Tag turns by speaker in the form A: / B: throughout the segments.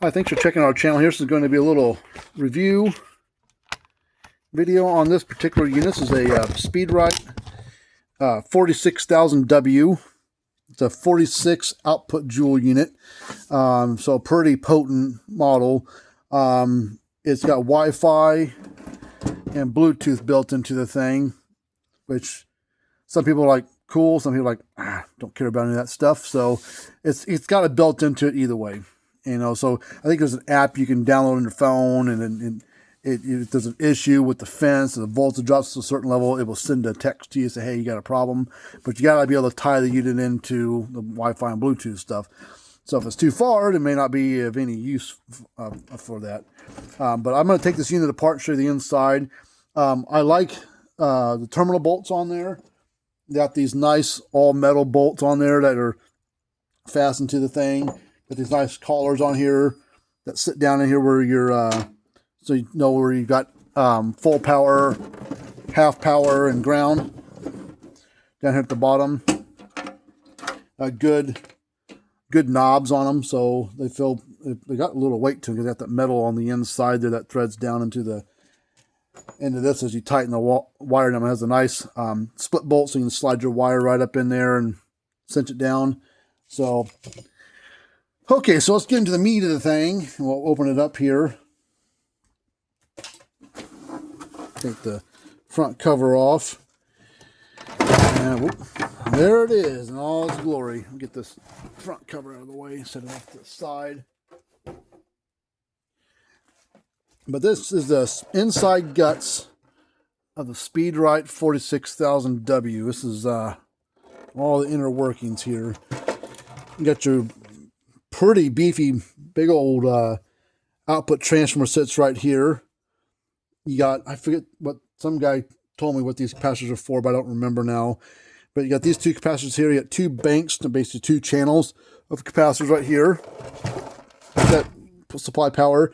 A: Hi, thanks for checking out our channel here. This is going to be a little review video on this particular unit. This is a Speedrite 46000W. It's a 46 output joule unit, so a pretty potent model. It's got Wi-Fi and Bluetooth built into the thing, which some people are like, cool. Some people are like, don't care about any of that stuff. So it's got it built into it either way. You know, so I think there's an app you can download on your phone, and if there's an issue with the fence and the voltage drops to a certain level, it will send a text to you and say, hey, you got a problem. But you got to be able to tie the unit into the Wi-Fi and Bluetooth stuff. So if it's too far, it may not be of any use for that. But I'm going to take this unit apart and show you the inside. I like the terminal bolts on there. Got these nice all metal bolts on there that are fastened to the thing. Got these nice collars on here that sit down in here where you're, so you know where you got full power, half power, and ground. Down here at the bottom, good knobs on them, so they got a little weight to them. They got that metal on the inside there that threads down into this as you tighten the wire down. It has a nice split bolt, so you can slide your wire right up in there and cinch it down. So. Okay, so let's get into the meat of the thing. We'll open it up here. Take the front cover off. And whoop, there it is in all its glory. I'll get this front cover out of the way, set it off to the side. But this is the inside guts of the Speedrite 46000W. This is all the inner workings here. You got your pretty beefy, big old output transformer sits right here. You got, I forget what, some guy told me what these capacitors are for, but I don't remember now. But you got these two capacitors here. You got two banks, basically two channels of capacitors right here that supply power.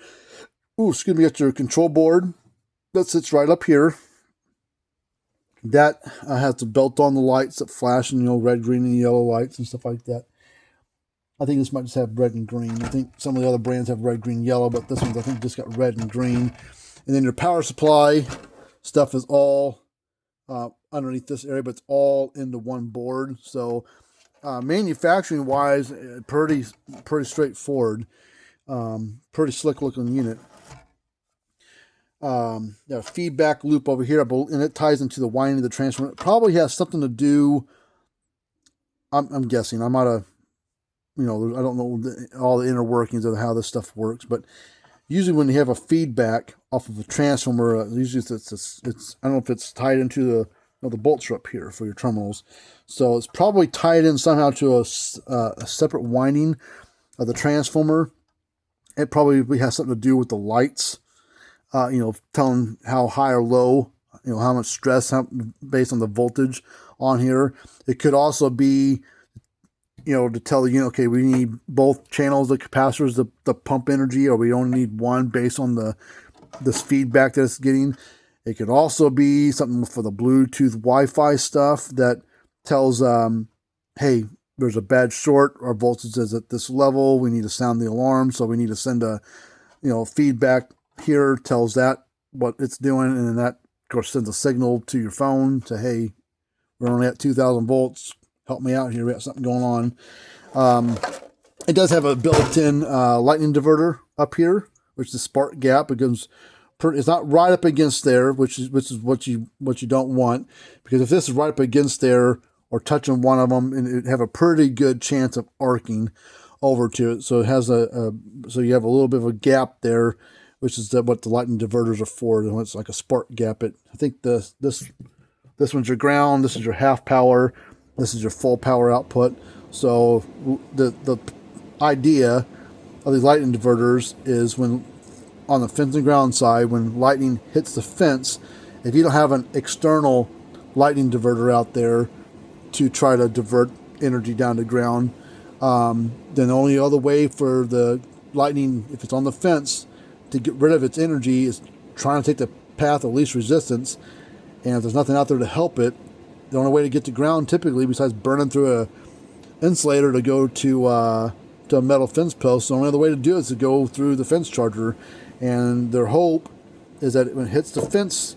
A: Ooh, excuse me, you got your control board that sits right up here. That has the belt on the lights that flash, and, you know, red, green, and yellow lights and stuff like that. I think this might just have red and green. I think some of the other brands have red, green, yellow, but this one's, I think, just got red and green. And then your power supply stuff is all underneath this area, but it's all into one board. So manufacturing-wise, pretty straightforward. Pretty slick-looking unit. Got a feedback loop over here, and it ties into the winding of the transformer. It probably has something to do, I'm guessing. I might have, you know, I don't know all the inner workings of how this stuff works, but usually when you have a feedback off of a transformer, usually it's I don't know if it's tied into the bolts are up here for your terminals, so it's probably tied in somehow to a separate winding of the transformer. It probably has something to do with the lights, you know, telling how high or low, you know, how much stress based on the voltage on here. It could also be, you know, to tell the unit, okay, we need both channels of capacitors to pump energy, or we only need one based on this feedback that it's getting. It could also be something for the Bluetooth Wi-Fi stuff that tells, hey, there's a bad short, our voltage is at this level, we need to sound the alarm, so we need to send a, you know, feedback here, tells that what it's doing, and then that, of course, sends a signal to your phone to, hey, we're only at 2,000 volts, help me out here, we got something going on. It does have a built-in lightning diverter up here, which is spark gap. It's not right up against there, which is what you don't want, because if this is right up against there or touching one of them, and it have a pretty good chance of arcing over to it. So it has so you have a little bit of a gap there, which is what the lightning diverters are for. And it's like a spark gap. I think this one's your ground. This is your half power. This is your full power output. So the idea of these lightning diverters is when on the fence and ground side, when lightning hits the fence, if you don't have an external lightning diverter out there to try to divert energy down to ground, then the only other way for the lightning, if it's on the fence, to get rid of its energy is trying to take the path of least resistance. And if there's nothing out there to help it, the only way to get to ground typically, besides burning through a insulator to go to to a metal fence post. The only other way to do it is to go through the fence charger, and their hope is that when it hits the fence,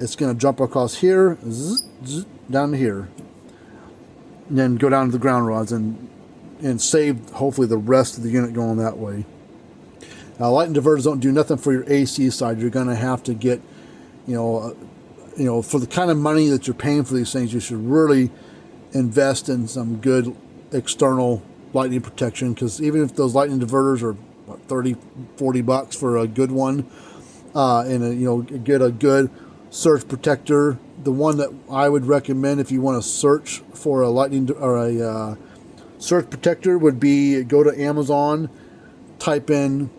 A: it's going to jump across here, zzz, zzz, down to here, and then go down to the ground rods and save hopefully the rest of the unit going that way. Now, lightning diverters don't do nothing for your AC side. You're going to have to get, for the kind of money that you're paying for these things, you should really invest in some good external lightning protection, because even if those lightning diverters are what, $30-40 for a good one, and get a good surge protector. The one that I would recommend if you want to search for a lightning or a surge protector would be go to Amazon, type in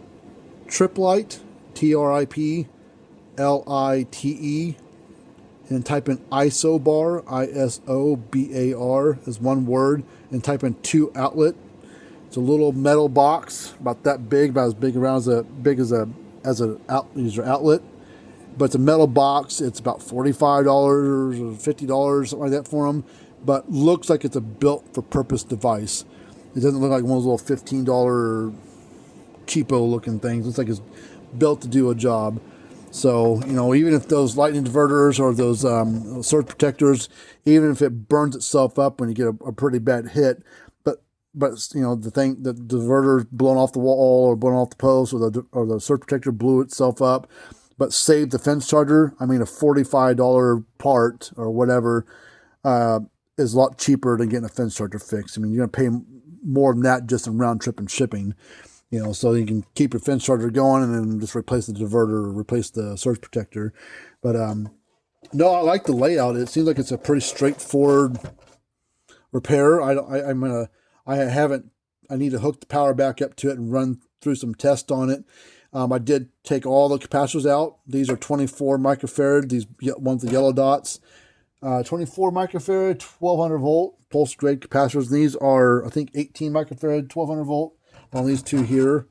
A: Triplite, TRIPLITE, and type in ISOBAR, ISOBAR as one word, and type in 2 outlet. It's a little metal box about that big, about as big around as big as an user outlet. But it's a metal box. It's about $45 or $50, something like that for them. But looks like it's a built-for-purpose device. It doesn't look like one of those little $15 cheapo-looking things. It looks like it's built to do a job. So, even if those lightning diverters or those surge protectors, even if it burns itself up when you get a pretty bad hit, but the diverter blown off the wall or blown off the post, or the surge protector blew itself up, but saved the fence charger. I mean, a $45 part or whatever is a lot cheaper than getting a fence charger fixed. I mean, you're going to pay more than that just in round trip and shipping, so you can keep your fence charger going and then just replace the diverter or replace the surge protector. But no, I like the layout. It seems like it's a pretty straightforward repair. I need to hook the power back up to it and run through some tests on it. I did take all the capacitors out. These are 24 microfarad, these ones with the yellow dots. 24 microfarad, 1200 volt pulse grade capacitors. These are, I think, 18 microfarad, 1200 volt on these two here.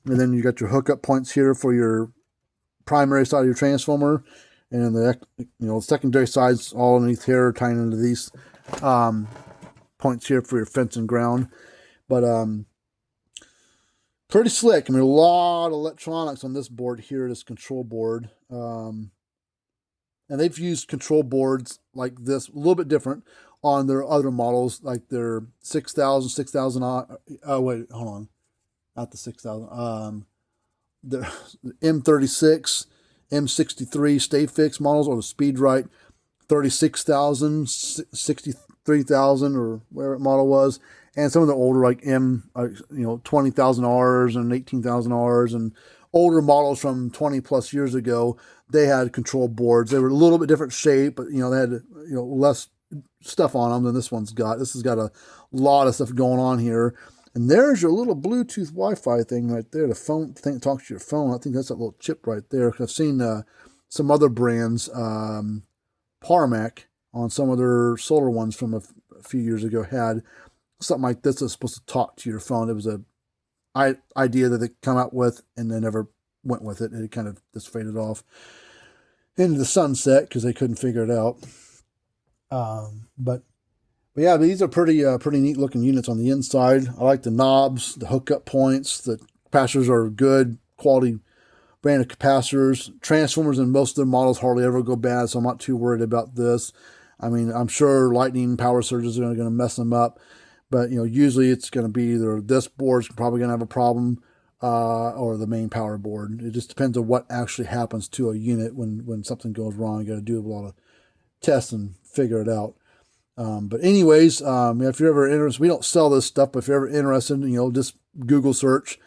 A: And then you got your hookup points here for your primary side of your transformer. And the secondary side's all underneath here, tying into these points here for your fence and ground. But pretty slick. I mean, a lot of electronics on this board here, this control board. And they've used control boards like this, a little bit different, on their other models, like their 6000, wait, hold on. Not the 6000. The M36, M63 Stay Fix models, or the Speedrite 36000, 63000, or whatever model was. And some of the older, like 20,000 Rs and 18,000 Rs, and older models from 20 plus years ago, they had control boards. They were a little bit different shape, but they had less stuff on them than this one's got. This has got a lot of stuff going on here. And there's your little Bluetooth Wi-Fi thing right there. The phone thing talks to your phone. I think that's that little chip right there. I've seen some other brands, Parmac, on some of their solar ones from a few years ago, had something like this that's supposed to talk to your phone. It was a idea that they come out with, and they never went with it. It kind of just faded off into the sunset because they couldn't figure it out. But yeah, these are pretty neat looking units on the inside. I like the knobs, the hookup points. The capacitors are good quality brand of capacitors. Transformers in most of their models hardly ever go bad, so I'm not too worried about this. I mean, I'm sure lightning power surges are going to mess them up, but usually it's going to be either this board's probably going to have a problem, or the main power board. It just depends on what actually happens to a unit when something goes wrong. You got to do a lot of tests and figure it out. But anyways, if you're ever interested, we don't sell this stuff, but if you're ever interested, just Google search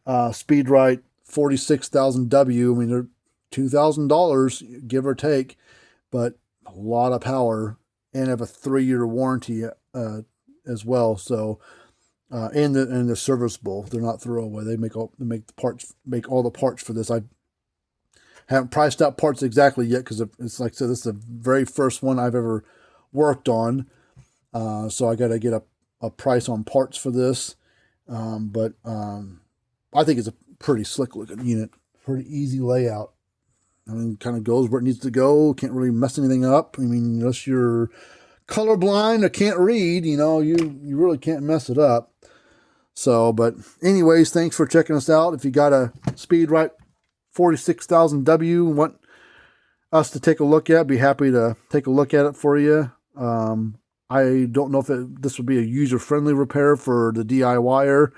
A: Speedrite 46000W. I mean, they're $2,000, give or take, but a lot of power, and have a 3-year warranty as well. So, and they're serviceable. They're not throwaway. They make all the parts for this. I haven't priced out parts exactly yet because it's like I said, this is the very first one I've ever worked on. So I got to get a price on parts for this. But I think it's a pretty slick looking unit. Pretty easy layout. I mean, kind of goes where it needs to go. Can't really mess anything up. I mean, unless you're colorblind or can't read, you really can't mess it up. So, but anyways, thanks for checking us out. If you got a Speedrite 46000W and want us to take a look at, be happy to take a look at it for you. I don't know if this would be a user-friendly repair for the DIYer,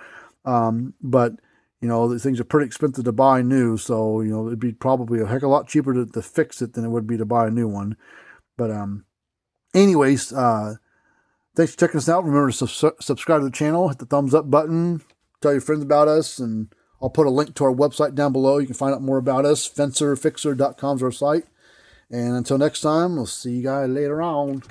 A: but you know, the things are pretty expensive to buy new, so you know, it'd be probably a heck of a lot cheaper to fix it than it would be to buy a new one. But anyways, thanks for checking us out. Remember to subscribe to the channel, hit the thumbs up button, tell your friends about us, and I'll put a link to our website down below. You can find out more about us. Fencerfixer.com is our site. And until next time, we'll see you guys later on.